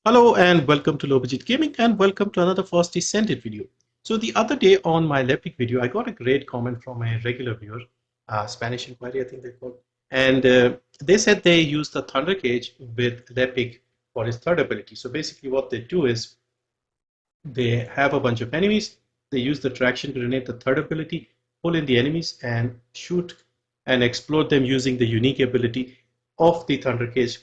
Hello and welcome to Lobajit Gaming and welcome to another first Descendant video. So the other day on my Lepic video, I got a great comment from a regular viewer, Spanish inquiry I think they called, and they said they use the Thunder Cage with Lepic for his third ability. So basically what they do is they have a bunch of enemies, they use the traction grenade, the third ability, pull in the enemies and shoot and explode them using the unique ability of the Thunder Cage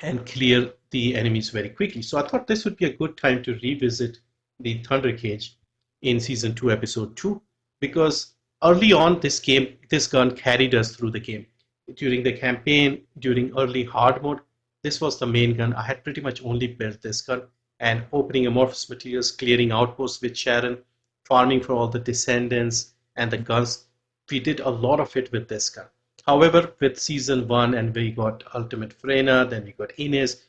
and clear the enemies very quickly. So I thought this would be a good time to revisit the Thunder Cage in Season 2, Episode 2, because early on this gun carried us through the game. During the campaign, during early hard mode, this was the main gun. I had pretty much only built this gun and opening amorphous materials, clearing outposts with Sharon, farming for all the Descendants and the guns. We did a lot of it with this gun. However, with Season 1 and we got Ultimate Freyna, then we got Ines,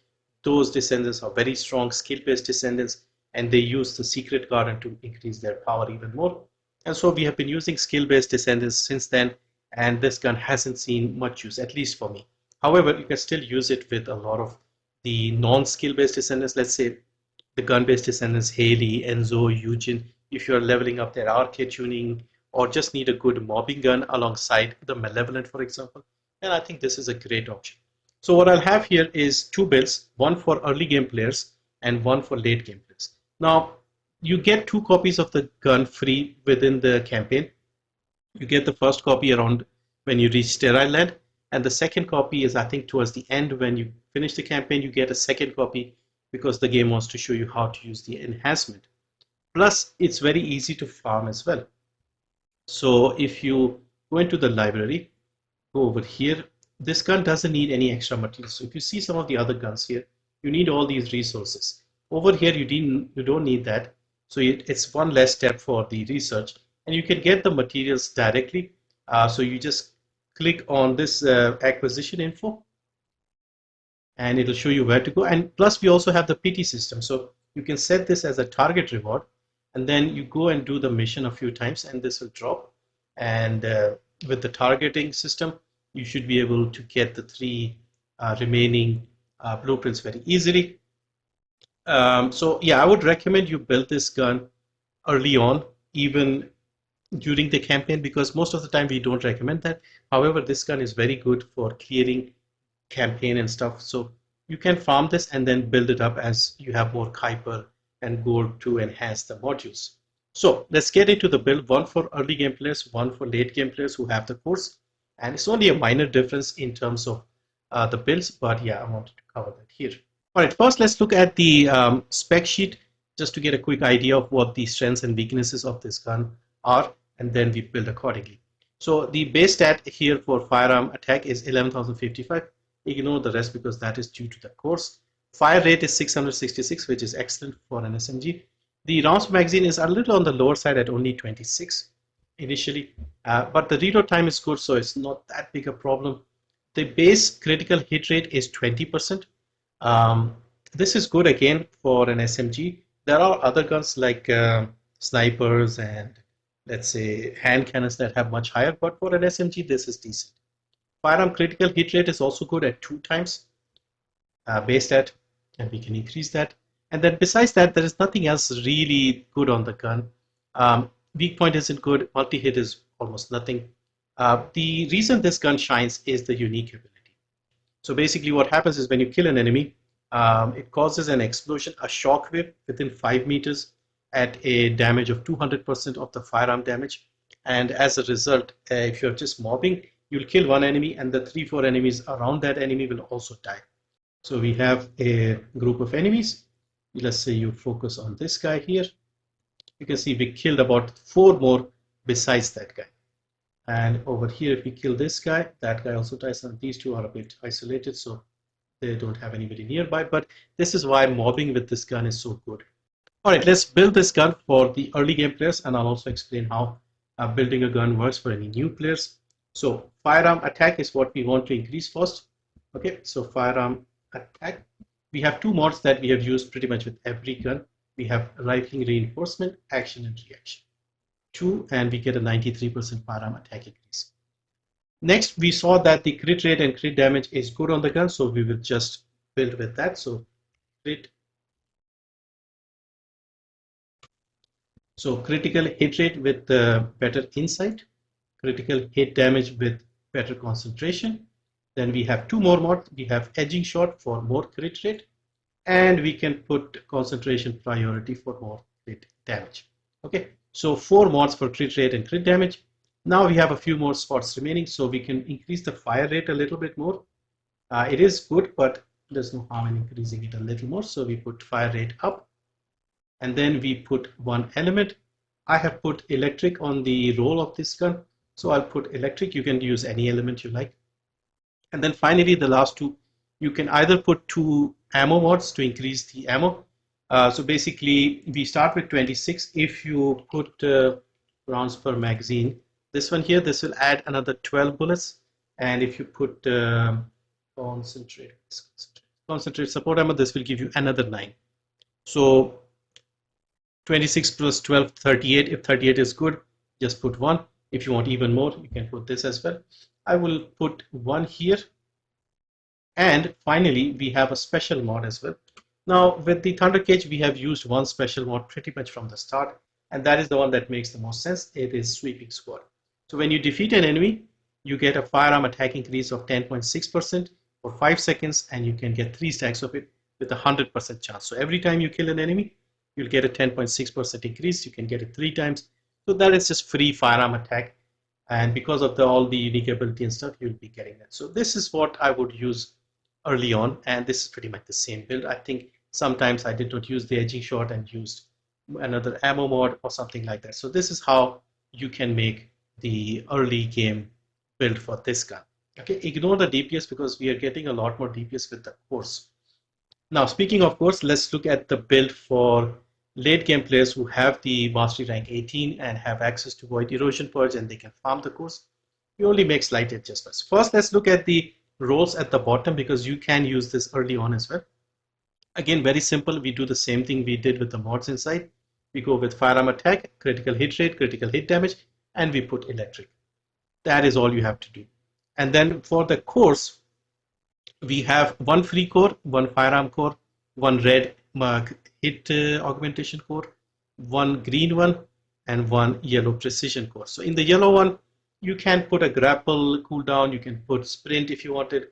those Descendants are very strong skill-based Descendants and they use the Secret Garden to increase their power even more. And so we have been using skill-based Descendants since then, and this gun hasn't seen much use, at least for me. However, you can still use it with a lot of the non-skill-based Descendants. Let's say the gun-based Descendants, Haley, Enzo, Eugene, if you're leveling up their arcade tuning or just need a good mobbing gun alongside the Malevolent, for example, then I think this is a great option. So what I'll have here is two builds, one for early game players and one for late game players. Now, you get 2 copies of the gun free within the campaign. You get the first copy around when you reach Sterile Land, and the second copy is, I think, towards the end when you finish the campaign, you get a second copy because the game wants to show you how to use the enhancement. Plus, it's very easy to farm as well. So if you go into the library, go over here, this gun doesn't need any extra materials. So if you see some of the other guns here, you need all these resources. Over here, you don't need that. So it's one less step for the research. And you can get the materials directly. So you just click on this acquisition info and it'll show you where to go. And plus we also have the PT system. So you can set this as a target reward and then you go and do the mission a few times and this will drop. And with the targeting system, you should be able to get the 3 remaining blueprints very easily. So yeah, I would recommend you build this gun early on, even during the campaign, because most of the time we don't recommend that. However, this gun is very good for clearing campaign and stuff. So you can farm this and then build it up as you have more Kuiper and gold to enhance the modules. So let's get into the build, one for early game players, one for late game players who have the course. And it's only a minor difference in terms of the builds, but yeah, I wanted to cover that here. All right, first let's look at the spec sheet just to get a quick idea of what the strengths and weaknesses of this gun are, and then we build accordingly. So the base stat here for firearm attack is 11,055. Ignore the rest because that is due to the course. Fire rate is 666, which is excellent for an SMG. The rounds per magazine is a little on the lower side at only 26 initially, but the reload time is good, so it's not that big a problem. The base critical hit rate is 20%. This is good again for an SMG. There are other guns like snipers and let's say hand cannons that have much higher, but for an SMG this is decent. Firearm critical hit rate is also good at 2 times base stat, and we can increase that. And then besides that, there is nothing else really good on the gun. Weak point isn't good, multi-hit is almost nothing. The reason this gun shines is the unique ability. So basically what happens is when you kill an enemy, it causes an explosion, a shockwave within 5 meters at a damage of 200% of the firearm damage. And as a result, if you're just mobbing, you'll kill one enemy and the 3-4 enemies around that enemy will also die. So we have a group of enemies. Let's say you focus on this guy here. You can see we killed about 4 more besides that guy. And over here, if we kill this guy, that guy also dies. And these 2 are a bit isolated, so they don't have anybody nearby. But this is why mobbing with this gun is so good. All right, let's build this gun for the early game players, and I'll also explain how building a gun works for any new players. So firearm attack is what we want to increase first. Okay, so firearm attack. We have 2 mods that we have used pretty much with every gun. We have rifling reinforcement, action and reaction. 2, and we get a 93% firearm attack increase. Next, we saw that the crit rate and crit damage is good on the gun, so we will just build with that. So crit So critical hit rate with better insight, critical hit damage with better concentration. Then we have two more mods. We have edging shot for more crit rate, and we can put concentration priority for more crit damage. Okay, so four mods for crit rate and crit damage. Now we have a few more spots remaining, so we can increase the fire rate a little bit more. It is good, but there's no harm in increasing it a little more. So we put fire rate up, and then we put one element. I have put electric on the roll of this gun, so I'll put electric. You can use any element you like. And then finally, the last two, you can either put two ammo mods to increase the ammo. So basically, we start with 26. If you put rounds per magazine, this one here, this will add another 12 bullets. And if you put concentrate support ammo, this will give you another 9. So 26 plus 12, 38. If 38 is good, just put 1. If you want even more, you can put this as well. I will put 1 here. And finally, we have a special mod as well. Now, with the Thunder Cage, we have used one special mod pretty much from the start, and that is the one that makes the most sense. It is Sweeping Squad. So when you defeat an enemy, you get a firearm attack increase of 10.6% for 5 seconds, and you can get 3 stacks of it with a 100% chance. So every time you kill an enemy, you'll get a 10.6% increase. You can get it 3 times. So that is just free firearm attack. And because of all the unique ability and stuff, you'll be getting that. So this is what I would use early on, and this is pretty much the same build. I think sometimes I did not use the edging shot and used another ammo mod or something like that. So this is how you can make the early game build for this gun. Okay, ignore the DPS because we are getting a lot more DPS with the course. Now, speaking of course, let's look at the build for late game players who have the mastery rank 18 and have access to void erosion purge, and they can farm the course. We only make slight adjustments. First, let's look at the rolls at the bottom because you can use this early on as well. Again, very simple. We do the same thing we did with the mods inside. We go with firearm attack, critical hit rate, critical hit damage, and we put electric. That is all you have to do. And then for the cores, we have one free core, one firearm core, one red hit augmentation core, one green one, and one yellow precision core. So in the yellow one, you can put a grapple cooldown, you can put sprint if you wanted.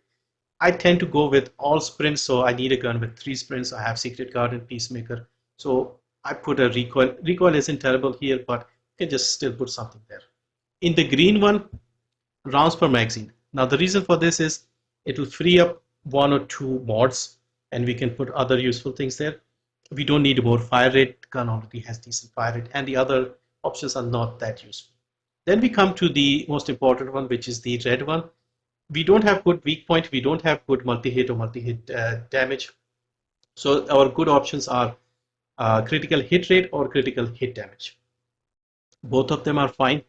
I tend to go with all sprints, so I need a gun with 3 sprints. I have Secret Guard and Peacemaker. So I put a recoil. Recoil isn't terrible here, but you can just still put something there. In the green one, rounds per magazine. Now the reason for this is it will free up 1 or 2 mods, and we can put other useful things there. We don't need more fire rate. The gun already has decent fire rate, and the other options are not that useful. Then we come to the most important one, which is the red one. We don't have good weak point. We don't have good multi-hit or multi-hit damage. So our good options are critical hit rate or critical hit damage. Both of them are fine,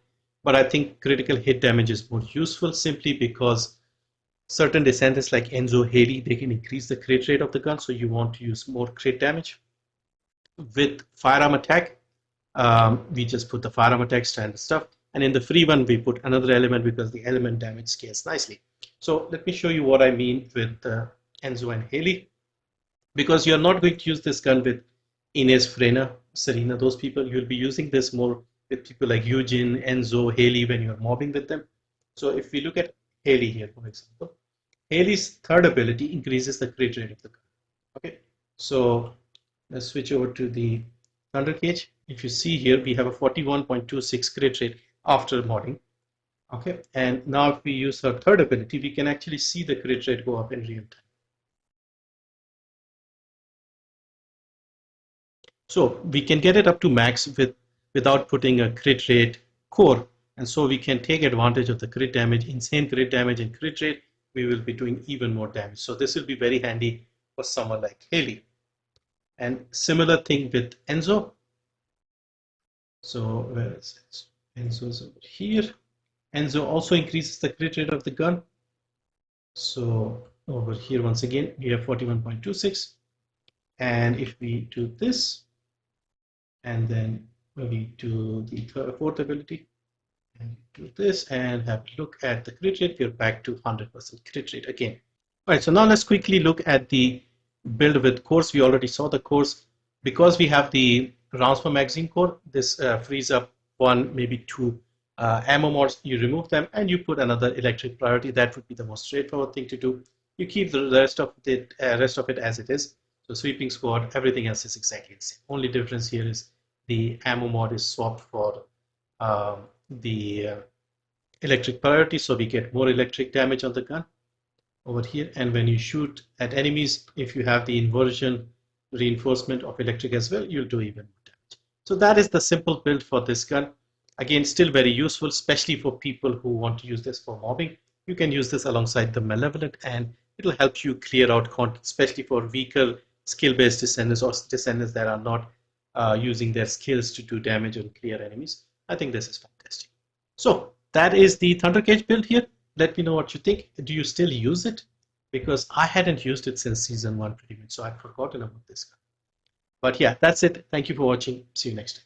but I think critical hit damage is more useful simply because certain descendants like Enzo, Haley, they can increase the crit rate of the gun, so you want to use more crit damage. With firearm attack, we just put the firearm attack standard stuff, and in the free one we put another element because the element damage scales nicely. So let me show you what I mean with Enzo and Haley, because you're not going to use this gun with Ines, Frena, Serena, those people. You'll be using this more with people like Eugene, Enzo, Haley when you're mobbing with them. So if we look at Haley here, for example, Haley's third ability increases the crit rate of the gun. Okay, so let's switch over to the Thunder Cage. If you see here, we have a 41.26 crit rate after modding. Okay, and now if we use her third ability, we can actually see the crit rate go up in real time. So we can get it up to max without putting a crit rate core, and so we can take advantage of the crit damage, insane crit damage and crit rate. We will be doing even more damage. So this will be very handy for someone like Haley. And similar thing with Enzo. So where is it? Enzo's over here. Enzo also increases the crit rate of the gun. So over here, once again, we have 41.26. And if we do this, and then we do the fourth ability, and do this, and have a look at the crit rate, we're back to 100% crit rate again. All right, so now let's quickly look at the build with course. We already saw the course. Because we have the rounds per magazine core. This frees up one, maybe two ammo mods. You remove them and you put another electric priority. That would be the most straightforward thing to do. You keep the rest of it as it is. So sweeping squad, everything else is exactly the same. Only difference here is the ammo mod is swapped for the electric priority, so we get more electric damage on the gun over here. And when you shoot at enemies, if you have the inversion reinforcement of electric as well, you'll do even more damage. So that is the simple build for this gun. Again, still very useful, especially for people who want to use this for mobbing. You can use this alongside the Malevolent and it'll help you clear out content, especially for weaker skill-based descendants or descendants that are not using their skills to do damage and clear enemies. I think this is fantastic. So that is the Thunder Cage build here. Let me know what you think. Do you still use it? Because I hadn't used it since season 1 pretty much, so I'd forgotten about this guy. But yeah, that's it. Thank you for watching. See you next time.